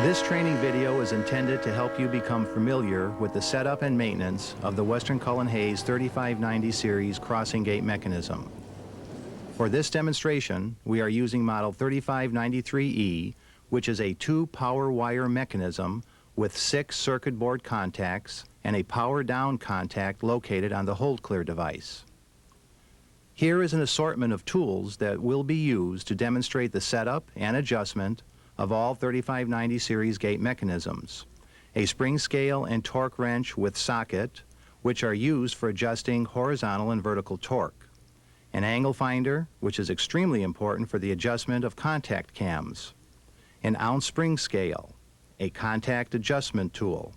This training video is intended to help you become familiar with the setup and maintenance of the Western Cullen-Hayes 3590 series crossing gate mechanism. For this demonstration, we are using model 3593E, which is a 2-power wire mechanism with 6 circuit board contacts and a power down contact located on the hold clear device. Here is an assortment of tools that will be used to demonstrate the setup and adjustment of all 3590 series gate mechanisms. A spring scale and torque wrench with socket, which are used for adjusting horizontal and vertical torque. An angle finder, which is extremely important for the adjustment of contact cams. An ounce spring scale, a contact adjustment tool,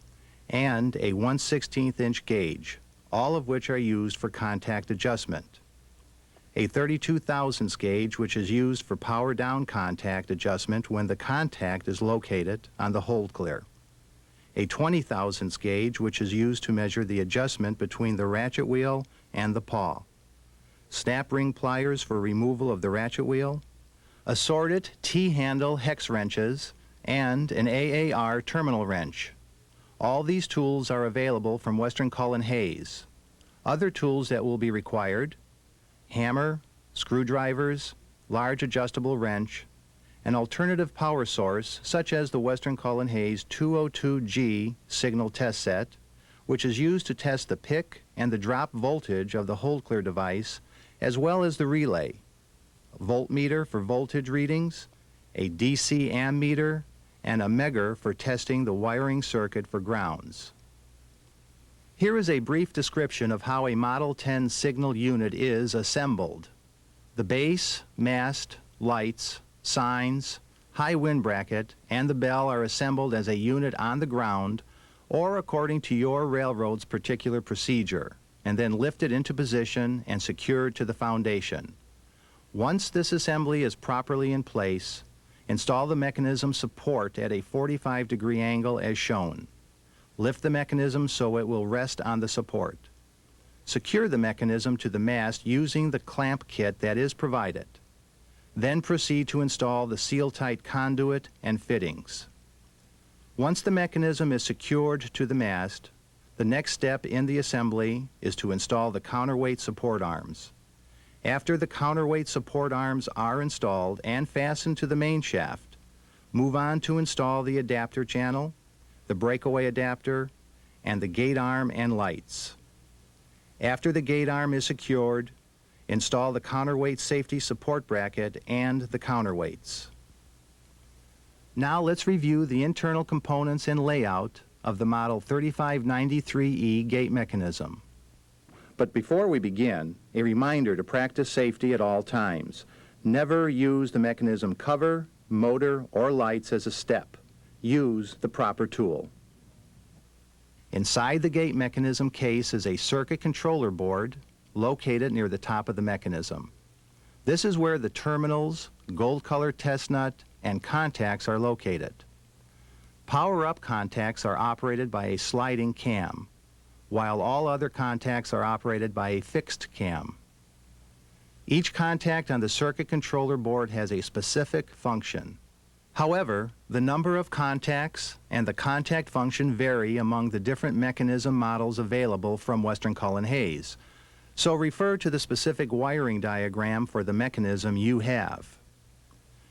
and a 1/16 inch gauge, all of which are used for contact adjustment. A 32 thousandths gauge, which is used for power down contact adjustment when the contact is located on the hold clear. A 20 thousandths gauge, which is used to measure the adjustment between the ratchet wheel and the pawl. Snap ring pliers for removal of the ratchet wheel. Assorted T-handle hex wrenches and an AAR terminal wrench. All these tools are available from Western Cullen-Hayes. Other tools that will be required: hammer, screwdrivers, large adjustable wrench, an alternative power source such as the Western Cullen-Hayes 202G signal test set, which is used to test the pick and the drop voltage of the hold clear device, as well as the relay, a voltmeter for voltage readings, a DC ammeter, and a megger for testing the wiring circuit for grounds. Here is a brief description of how a Model 10 signal unit is assembled. The base, mast, lights, signs, high wind bracket, and the bell are assembled as a unit on the ground or according to your railroad's particular procedure, and then lifted into position and secured to the foundation. Once this assembly is properly in place, install the mechanism support at a 45-degree angle as shown. Lift the mechanism so it will rest on the support. Secure the mechanism to the mast using the clamp kit that is provided. Then proceed to install the seal-tight conduit and fittings. Once the mechanism is secured to the mast, the next step in the assembly is to install the counterweight support arms. After the counterweight support arms are installed and fastened to the main shaft, move on to install the adapter channel, the breakaway adapter, and the gate arm and lights. After the gate arm is secured, install the counterweight safety support bracket and the counterweights. Now let's review the internal components and layout of the Model 3593E gate mechanism. But before we begin, a reminder to practice safety at all times. Never use the mechanism cover, motor, or lights as a step. Use the proper tool. Inside the gate mechanism case is a circuit controller board located near the top of the mechanism. This is where the terminals, gold-colored test nut, and contacts are located. Power-up contacts are operated by a sliding cam, while all other contacts are operated by a fixed cam. Each contact on the circuit controller board has a specific function. However, the number of contacts and the contact function vary among the different mechanism models available from Western Cullen-Hayes, so refer to the specific wiring diagram for the mechanism you have.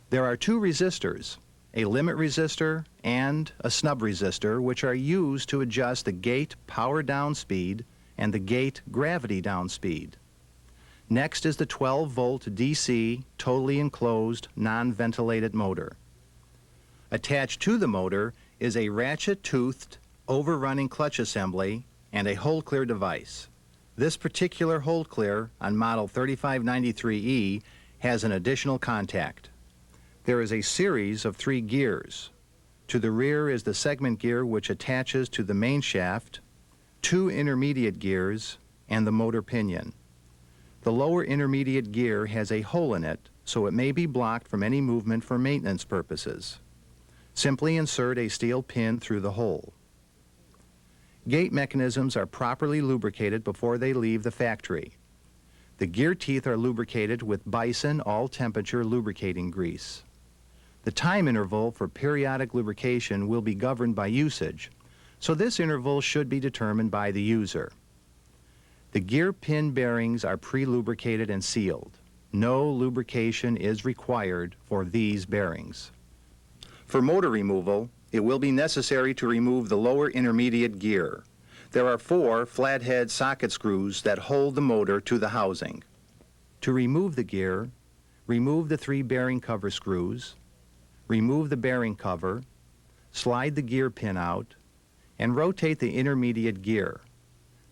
There are 2 resistors, a limit resistor and a snub resistor, which are used to adjust the gate power down speed and the gate gravity down speed. Next is the 12-volt DC totally enclosed non-ventilated motor. Attached to the motor is a ratchet-toothed overrunning clutch assembly and a hold clear device. This particular hold clear on Model 3593E has an additional contact. There is a series of 3 gears. To the rear is the segment gear which attaches to the main shaft, 2 intermediate gears, and the motor pinion. The lower intermediate gear has a hole in it, so it may be blocked from any movement for maintenance purposes. Simply insert a steel pin through the hole. Gate mechanisms are properly lubricated before they leave the factory. The gear teeth are lubricated with Bison all-temperature lubricating grease. The time interval for periodic lubrication will be governed by usage, so this interval should be determined by the user. The gear pin bearings are pre-lubricated and sealed. No lubrication is required for these bearings. For motor removal, it will be necessary to remove the lower intermediate gear. There are 4 flathead socket screws that hold the motor to the housing. To remove the gear, remove the 3 bearing cover screws, remove the bearing cover, slide the gear pin out, and rotate the intermediate gear.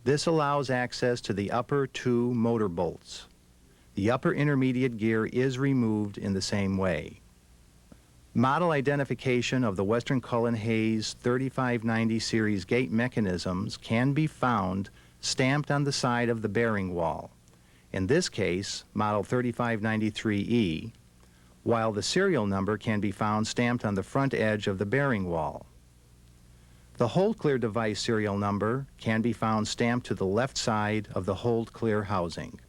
This allows access to the upper 2 motor bolts. The upper intermediate gear is removed in the same way. Model identification of the Western Cullen Hayes 3590 series gate mechanisms can be found stamped on the side of the bearing wall. In this case, model 3593E, while the serial number can be found stamped on the front edge of the bearing wall. The Hold Clear device serial number can be found stamped to the left side of the Hold Clear housing.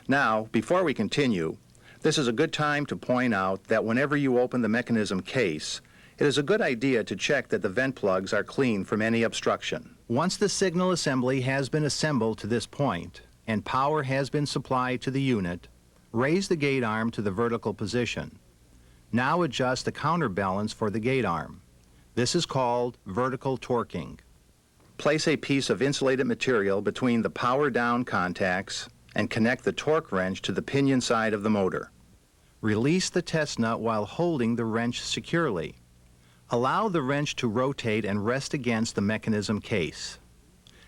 Now, before we continue, this is a good time to point out that whenever you open the mechanism case, it is a good idea to check that the vent plugs are clean from any obstruction. Once the signal assembly has been assembled to this point and power has been supplied to the unit, raise the gate arm to the vertical position. Now adjust the counterbalance for the gate arm. This is called vertical torquing. Place a piece of insulated material between the power down contacts and connect the torque wrench to the pinion side of the motor. Release the test nut while holding the wrench securely. Allow the wrench to rotate and rest against the mechanism case.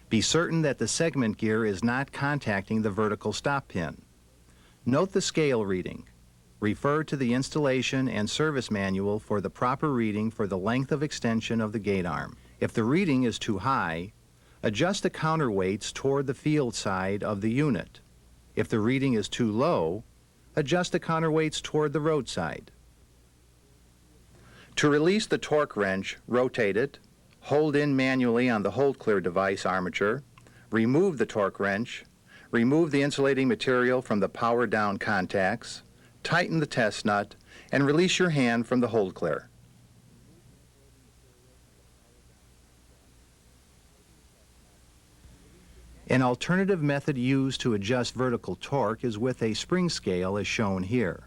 Be certain that the segment gear is not contacting the vertical stop pin. Note the scale reading. Refer to the installation and service manual for the proper reading for the length of extension of the gate arm. If the reading is too high, adjust the counterweights toward the field side of the unit. If the reading is too low, adjust the counterweights toward the roadside. To release the torque wrench, rotate it, hold in manually on the Hold Clear device armature, remove the torque wrench, remove the insulating material from the power down contacts, tighten the test nut, and release your hand from the Hold Clear. An alternative method used to adjust vertical torque is with a spring scale as shown here.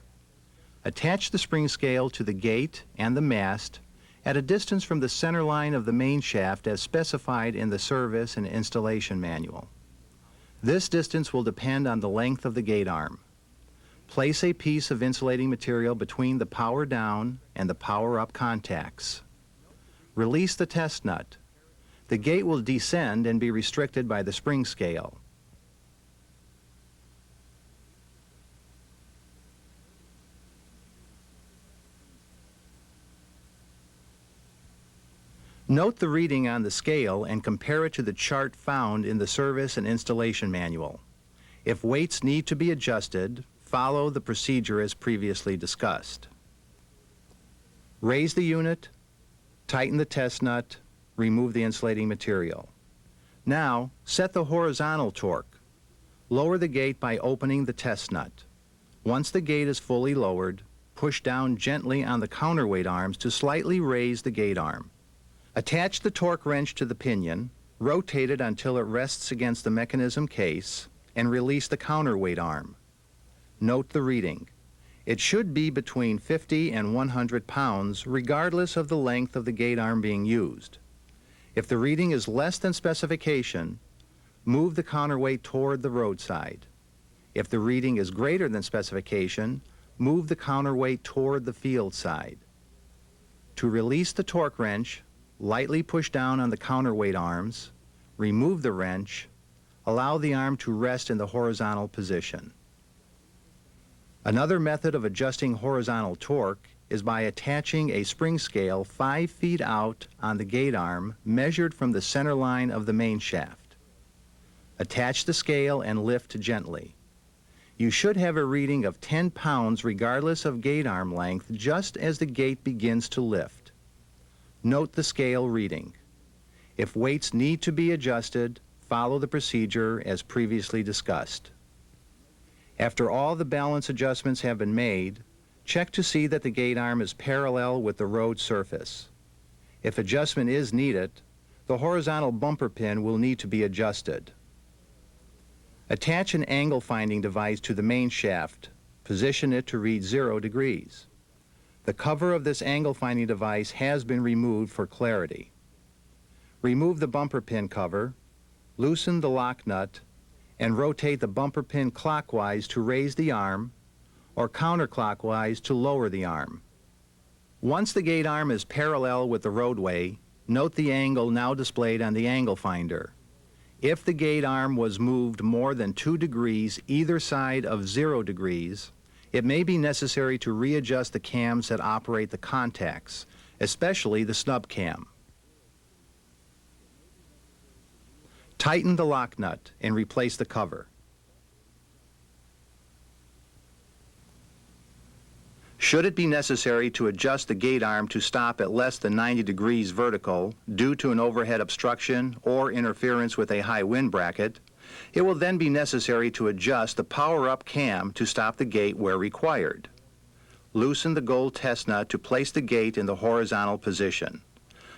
Attach the spring scale to the gate and the mast at a distance from the center line of the main shaft as specified in the service and installation manual. This distance will depend on the length of the gate arm. Place a piece of insulating material between the power down and the power up contacts. Release the test nut. The gate will descend and be restricted by the spring scale. Note the reading on the scale and compare it to the chart found in the service and installation manual. If weights need to be adjusted, follow the procedure as previously discussed. Raise the unit, tighten the test nut, remove the insulating material. Now, set the horizontal torque. Lower the gate by opening the test nut. Once the gate is fully lowered, push down gently on the counterweight arms to slightly raise the gate arm. Attach the torque wrench to the pinion, rotate it until it rests against the mechanism case, and release the counterweight arm. Note the reading. It should be between 50 and 100 pounds, regardless of the length of the gate arm being used. If the reading is less than specification, move the counterweight toward the roadside. If the reading is greater than specification, move the counterweight toward the field side. To release the torque wrench, lightly push down on the counterweight arms, remove the wrench, allow the arm to rest in the horizontal position. Another method of adjusting horizontal torque is by attaching a spring scale 5 feet out on the gate arm measured from the center line of the main shaft. Attach the scale and lift gently. You should have a reading of 10 pounds regardless of gate arm length just as the gate begins to lift. Note the scale reading. If weights need to be adjusted, follow the procedure as previously discussed. After all the balance adjustments have been made, Check to see that the gate arm is parallel with the road surface. If adjustment is needed, the horizontal bumper pin will need to be adjusted. Attach an angle finding device to the main shaft. Position it to read 0 degrees. The cover of this angle finding device has been removed for clarity. Remove the bumper pin cover, loosen the lock nut, and rotate the bumper pin clockwise to raise the arm or counterclockwise to lower the arm. Once the gate arm is parallel with the roadway, note the angle now displayed on the angle finder. If the gate arm was moved more than 2 degrees either side of 0 degrees, it may be necessary to readjust the cams that operate the contacts, especially the snub cam. Tighten the lock nut and replace the cover. Should it be necessary to adjust the gate arm to stop at less than 90 degrees vertical due to an overhead obstruction or interference with a high wind bracket, it will then be necessary to adjust the power-up cam to stop the gate where required. Loosen the gold test nut to place the gate in the horizontal position.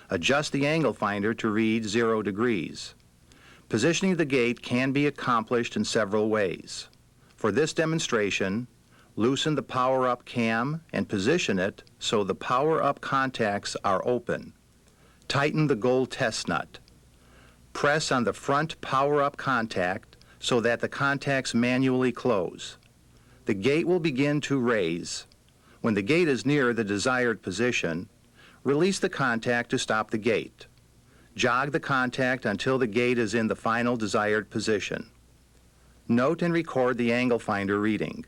Adjust the angle finder to read 0 degrees. Positioning the gate can be accomplished in several ways. For this demonstration, loosen the power-up cam and position it so the power-up contacts are open. Tighten the gold test nut. Press on the front power-up contact so that the contacts manually close. The gate will begin to raise. When the gate is near the desired position, release the contact to stop the gate. Jog the contact until the gate is in the final desired position. Note and record the angle finder reading.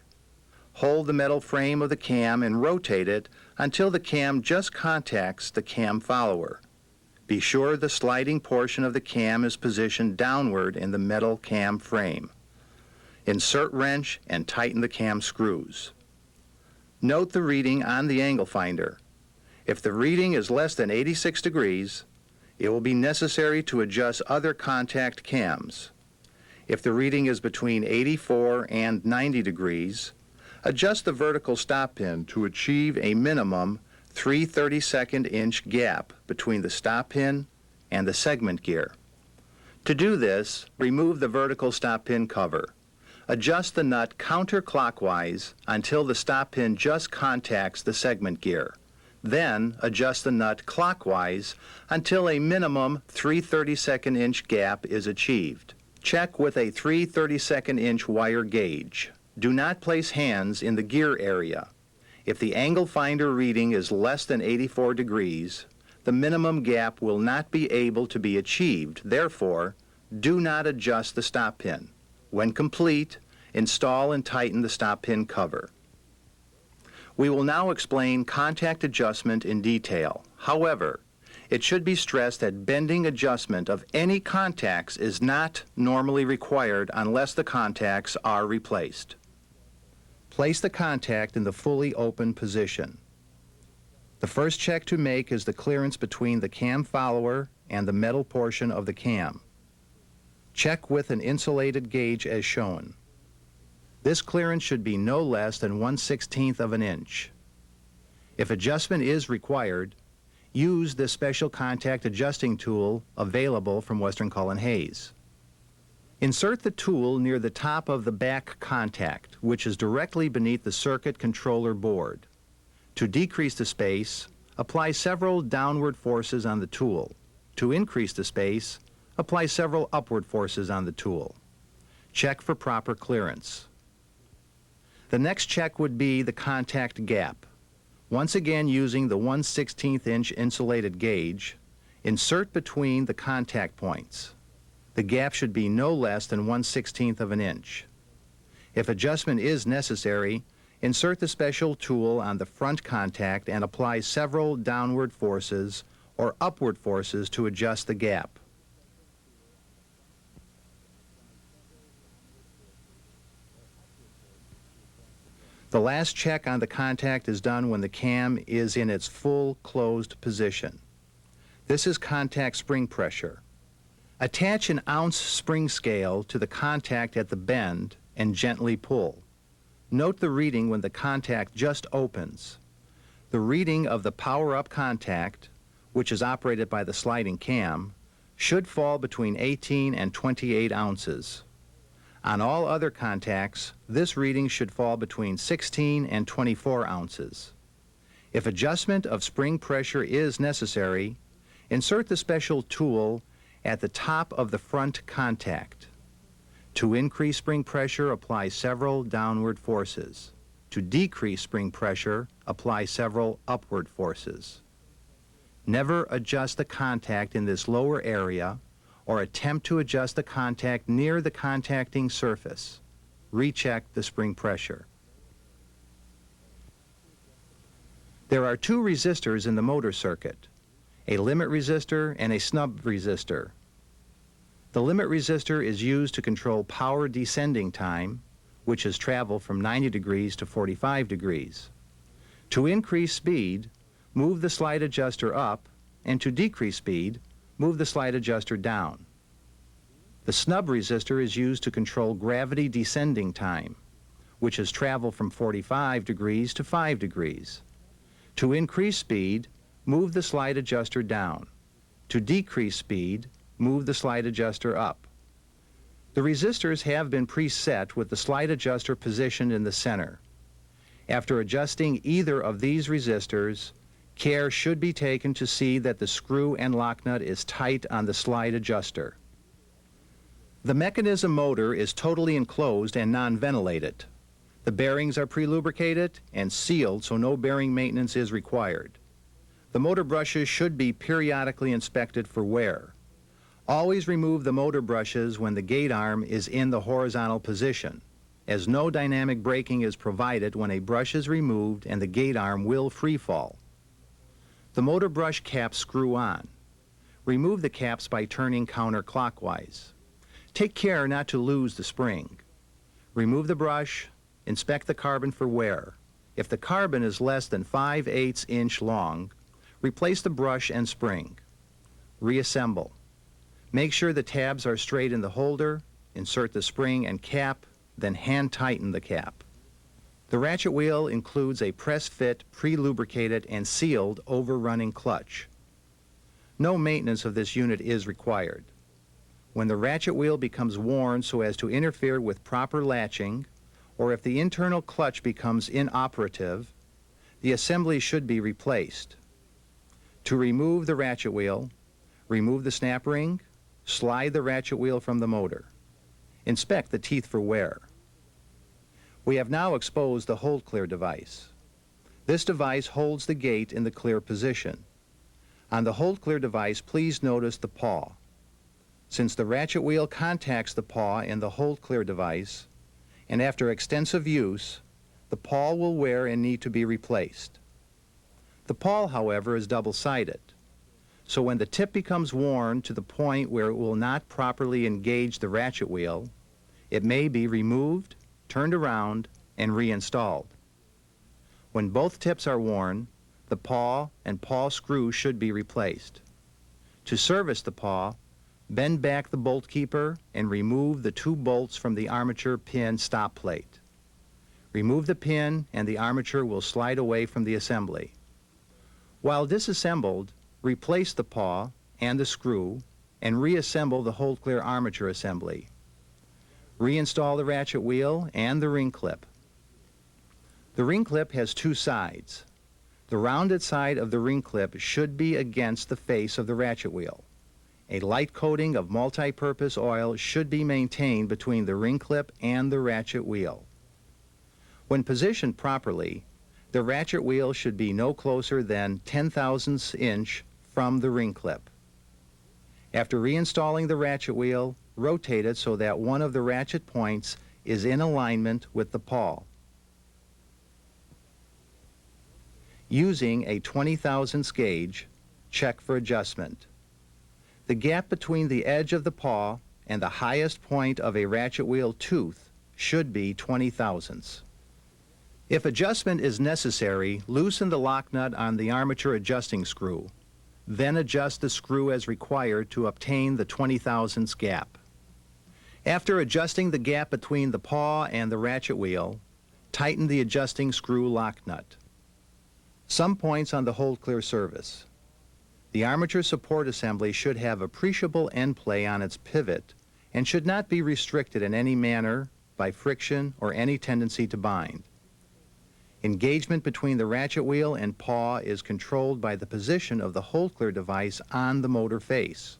Hold the metal frame of the cam and rotate it until the cam just contacts the cam follower. Be sure the sliding portion of the cam is positioned downward in the metal cam frame. Insert wrench and tighten the cam screws. Note the reading on the angle finder. If the reading is less than 86 degrees, it will be necessary to adjust other contact cams. If the reading is between 84 and 90 degrees, adjust the vertical stop pin to achieve a minimum 3/32 inch gap between the stop pin and the segment gear. To do this, remove the vertical stop pin cover. Adjust the nut counterclockwise until the stop pin just contacts the segment gear. Then adjust the nut clockwise until a minimum 3/32 inch gap is achieved. Check with a 3/32 inch wire gauge. Do not place hands in the gear area. If the angle finder reading is less than 84 degrees, the minimum gap will not be able to be achieved. Therefore, do not adjust the stop pin. When complete, install and tighten the stop pin cover. We will now explain contact adjustment in detail. However, it should be stressed that bending adjustment of any contacts is not normally required unless the contacts are replaced. Place the contact in the fully open position. The first check to make is the clearance between the cam follower and the metal portion of the cam. Check with an insulated gauge as shown. This clearance should be no less than 1/16 of an inch. If adjustment is required, use the special contact adjusting tool available from Western Cullen Hayes. Insert the tool near the top of the back contact, which is directly beneath the circuit controller board. To decrease the space, apply several downward forces on the tool. To increase the space, apply several upward forces on the tool. Check for proper clearance. The next check would be the contact gap. Once again, using the 1/16 inch insulated gauge, insert between the contact points. The gap should be no less than 1/16 of an inch. If adjustment is necessary, insert the special tool on the front contact and apply several downward forces or upward forces to adjust the gap. The last check on the contact is done when the cam is in its full closed position. This is contact spring pressure. Attach an ounce spring scale to the contact at the bend and gently pull. Note the reading when the contact just opens. The reading of the power-up contact, which is operated by the sliding cam, should fall between 18 and 28 ounces. On all other contacts, this reading should fall between 16 and 24 ounces. If adjustment of spring pressure is necessary, insert the special tool at the top of the front contact. To increase spring pressure, apply several downward forces. To decrease spring pressure, apply several upward forces. Never adjust the contact in this lower area or attempt to adjust the contact near the contacting surface. Recheck the spring pressure. There are two resistors in the motor circuit, a limit resistor and a snub resistor. The limit resistor is used to control power descending time, which is travel from 90 degrees to 45 degrees. To increase speed, move the slide adjuster up, and to decrease speed, move the slide adjuster down. The snub resistor is used to control gravity descending time, which is travel from 45 degrees to 5 degrees. To increase speed, move the slide adjuster down. To decrease speed, move the slide adjuster up. The resistors have been preset with the slide adjuster positioned in the center. After adjusting either of these resistors, care should be taken to see that the screw and lock nut is tight on the slide adjuster. The mechanism motor is totally enclosed and non-ventilated. The bearings are pre-lubricated and sealed so no bearing maintenance is required. The motor brushes should be periodically inspected for wear. Always remove the motor brushes when the gate arm is in the horizontal position, as no dynamic braking is provided when a brush is removed and the gate arm will free fall. The motor brush caps screw on. Remove the caps by turning counterclockwise. Take care not to lose the spring. Remove the brush, inspect the carbon for wear. If the carbon is less than 5/8 inch long, replace the brush and spring. Reassemble. Make sure the tabs are straight in the holder, insert the spring and cap, then hand tighten the cap. The ratchet wheel includes a press-fit, pre-lubricated and sealed overrunning clutch. No maintenance of this unit is required. When the ratchet wheel becomes worn so as to interfere with proper latching, or if the internal clutch becomes inoperative, the assembly should be replaced. To remove the ratchet wheel, remove the snap ring, slide the ratchet wheel from the motor. Inspect the teeth for wear. We have now exposed the hold clear device. This device holds the gate in the clear position. On the hold clear device, please notice the paw. Since the ratchet wheel contacts the paw in the hold clear device, and after extensive use, the paw will wear and need to be replaced. The paw, however, is double-sided, so when the tip becomes worn to the point where it will not properly engage the ratchet wheel, it may be removed, turned around, and reinstalled. When both tips are worn, the paw and paw screw should be replaced. To service the paw, bend back the bolt keeper and remove the 2 bolts from the armature pin stop plate. Remove the pin and the armature will slide away from the assembly. While disassembled, replace the paw and the screw and reassemble the hold clear armature assembly. Reinstall the ratchet wheel and the ring clip. The ring clip has 2 sides. The rounded side of the ring clip should be against the face of the ratchet wheel. A light coating of multi-purpose oil should be maintained between the ring clip and the ratchet wheel. When positioned properly, the ratchet wheel should be no closer than 0.010 inch from the ring clip. After reinstalling the ratchet wheel, rotate it so that one of the ratchet points is in alignment with the pawl. Using a 20/1000 gauge, check for adjustment. The gap between the edge of the paw and the highest point of a ratchet wheel tooth should be 20/1000. If adjustment is necessary, loosen the lock nut on the armature adjusting screw. Then adjust the screw as required to obtain the 20/1000 gap. After adjusting the gap between the paw and the ratchet wheel, Tighten the adjusting screw lock nut. Some points on the hold clear service. The armature support assembly should have appreciable end play on its pivot and should not be restricted in any manner by friction or any tendency to bind. Engagement between the ratchet wheel and paw is controlled by the position of the hold clear device on the motor face.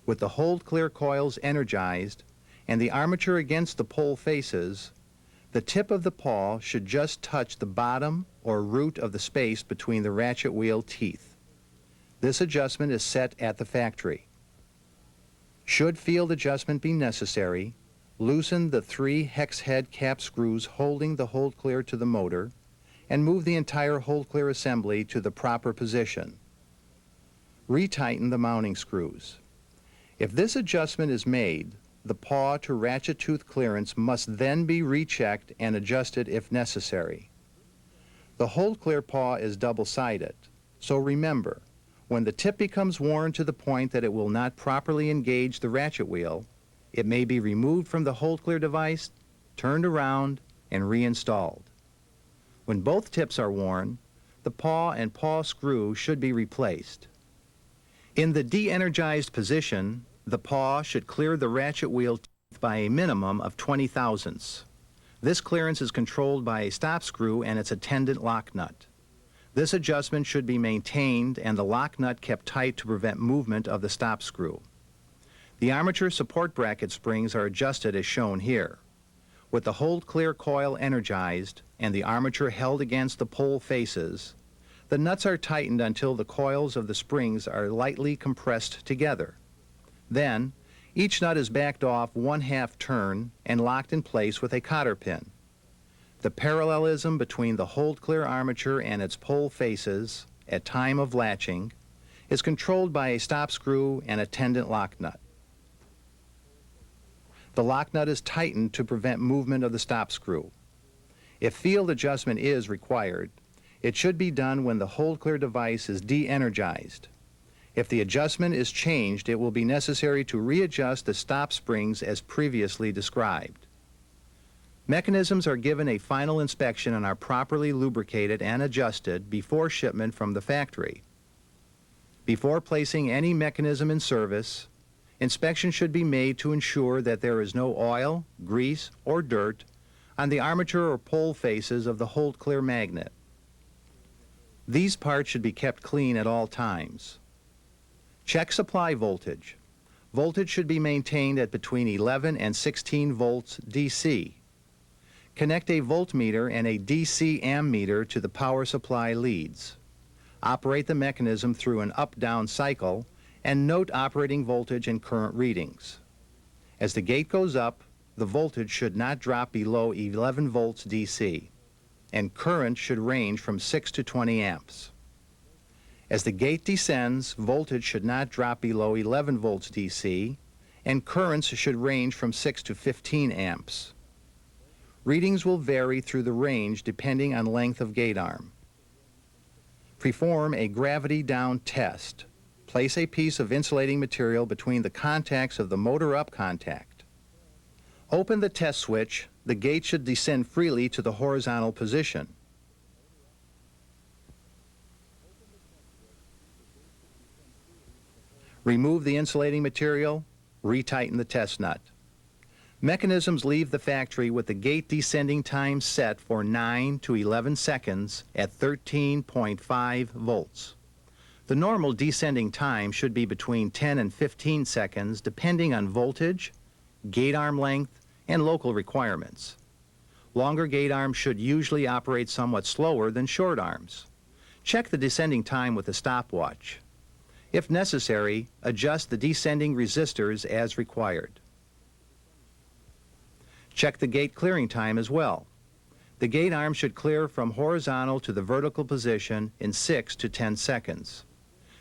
With the hold clear coils energized and the armature against the pole faces, the tip of the paw should just touch the bottom or root of the space between the ratchet wheel teeth. This adjustment is set at the factory. Should field adjustment be necessary, loosen the 3 hex head cap screws holding the hold clear to the motor and move the entire hold clear assembly to the proper position. Retighten the mounting screws. If this adjustment is made, the paw to ratchet tooth clearance must then be rechecked and adjusted if necessary. The hold clear paw is double-sided, so remember, when the tip becomes worn to the point that it will not properly engage the ratchet wheel, it may be removed from the hold clear device, turned around, and reinstalled. When both tips are worn, the paw and paw screw should be replaced. In the de-energized position, the paw should clear the ratchet wheel teeth by a minimum of 20 thousandths. This clearance is controlled by a stop screw and its attendant lock nut. This adjustment should be maintained and the lock nut kept tight to prevent movement of the stop screw. The armature support bracket springs are adjusted as shown here. With the hold clear coil energized and the armature held against the pole faces, the nuts are tightened until the coils of the springs are lightly compressed together. Then, each nut is backed off 1/2 turn and locked in place with a cotter pin. The parallelism between the hold clear armature and its pole faces, at time of latching, is controlled by a stop screw and attendant lock nut. The lock nut is tightened to prevent movement of the stop screw. If field adjustment is required, it should be done when the hold clear device is de-energized. If the adjustment is changed, it will be necessary to readjust the stop springs as previously described. Mechanisms are given a final inspection and are properly lubricated and adjusted before shipment from the factory. Before placing any mechanism in service, inspection should be made to ensure that there is no oil, grease, or dirt on the armature or pole faces of the hold clear magnet. These parts should be kept clean at all times. Check supply voltage. Voltage should be maintained at between 11 and 16 volts DC. Connect a voltmeter and a DC ammeter to the power supply leads. Operate the mechanism through an up-down cycle and note operating voltage and current readings. As the gate goes up, the voltage should not drop below 11 volts DC, and current should range from 6 to 20 amps. As the gate descends, voltage should not drop below 11 volts DC, and currents should range from 6 to 15 amps. Readings will vary through the range depending on length of gate arm. Perform a gravity down test. Place a piece of insulating material between the contacts of the motor up contact. Open the test switch. The gate should descend freely to the horizontal position. Remove the insulating material. Retighten the test nut. Mechanisms leave the factory with the gate descending time set for 9 to 11 seconds at 13.5 volts. The normal descending time should be between 10 and 15 seconds depending on voltage, gate arm length, and local requirements. Longer gate arms should usually operate somewhat slower than short arms. Check the descending time with a stopwatch. If necessary, adjust the descending resistors as required. Check the gate clearing time as well. The gate arm should clear from horizontal to the vertical position in 6 to 10 seconds.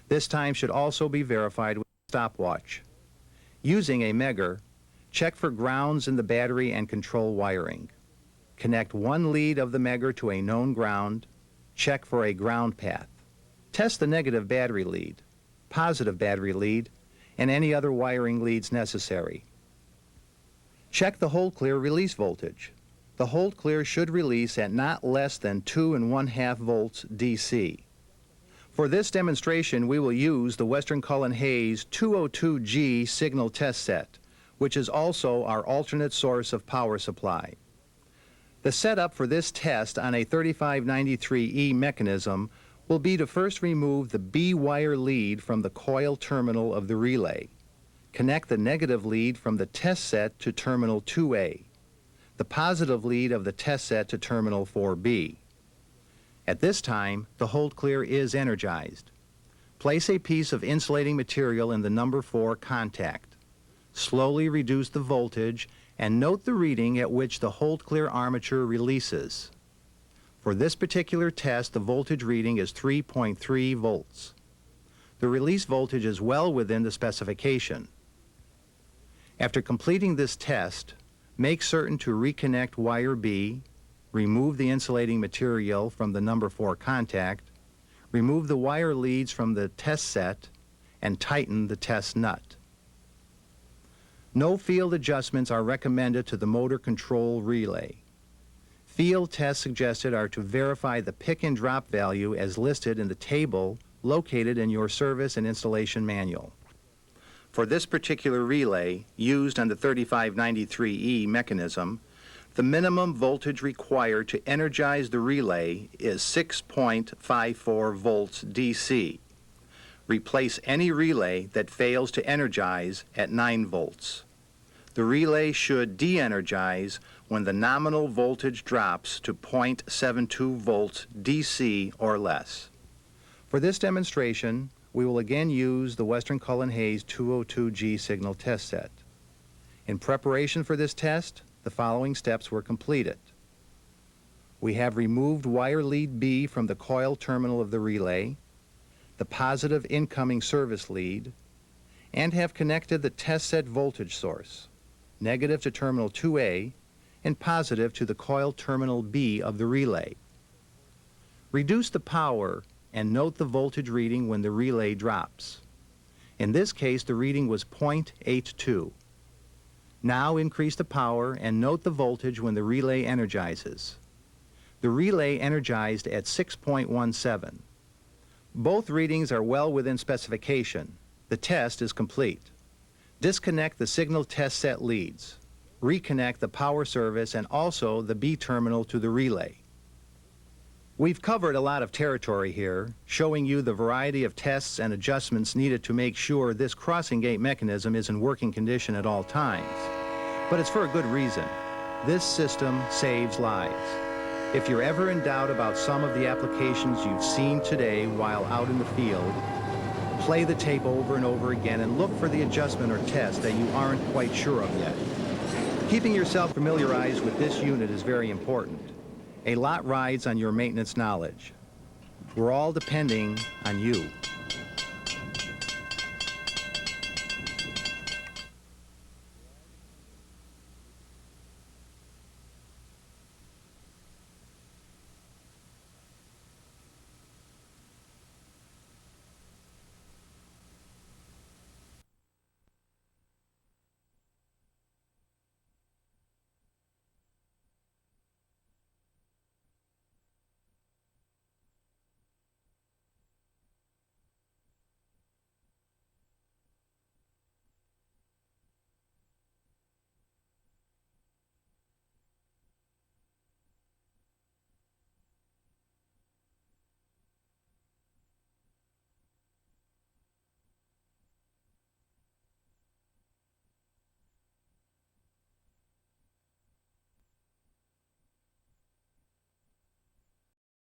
This time should also be verified with a stopwatch. Using a megger, check for grounds in the battery and control wiring. Connect one lead of the megger to a known ground. Check for a ground path. Test the negative battery lead, positive battery lead, and any other wiring leads necessary. Check the hold clear release voltage. The hold clear should release at not less than 2 1/2 volts DC. For this demonstration, we will use the Western Cullen Hayes 202G signal test set, which is also our alternate source of power supply. The setup for this test on a 3593E mechanism will be to first remove the B wire lead from the coil terminal of the relay. Connect the negative lead from the test set to terminal 2A, the positive lead of the test set to terminal 4B. At this time, the hold clear is energized. Place a piece of insulating material in the number 4 contact. Slowly reduce the voltage and note the reading at which the hold clear armature releases. For this particular test, the voltage reading is 3.3 volts. The release voltage is well within the specification. After completing this test, make certain to reconnect wire B, remove the insulating material from the number 4 contact, remove the wire leads from the test set, and tighten the test nut. No field adjustments are recommended to the motor control relay. Field tests suggested are to verify the pick and drop value as listed in the table located in your service and installation manual. For this particular relay, used on the 3593E mechanism, the minimum voltage required to energize the relay is 6.54 volts DC. Replace any relay that fails to energize at 9 volts. The relay should de-energize when the nominal voltage drops to 0.72 volts DC or less. For this demonstration, we will again use the Western Cullen Hayes 202G signal test set. In preparation for this test, the following steps were completed. We have removed wire lead B from the coil terminal of the relay, the positive incoming service lead, and have connected the test set voltage source, negative to terminal 2A and positive to the coil terminal B of the relay. Reduce the power and note the voltage reading when the relay drops. In this case, the reading was 0.82. Now increase the power and note the voltage when the relay energizes. The relay energized at 6.17. Both readings are well within specification. The test is complete. Disconnect the signal test set leads. Reconnect the power service and also the B terminal to the relay. We've covered a lot of territory here, showing you the variety of tests and adjustments needed to make sure this crossing gate mechanism is in working condition at all times. But it's for a good reason. This system saves lives. If you're ever in doubt about some of the applications you've seen today while out in the field, play the tape over and over again and look for the adjustment or test that you aren't quite sure of yet. Keeping yourself familiarized with this unit is very important. A lot rides on your maintenance knowledge. We're all depending on you.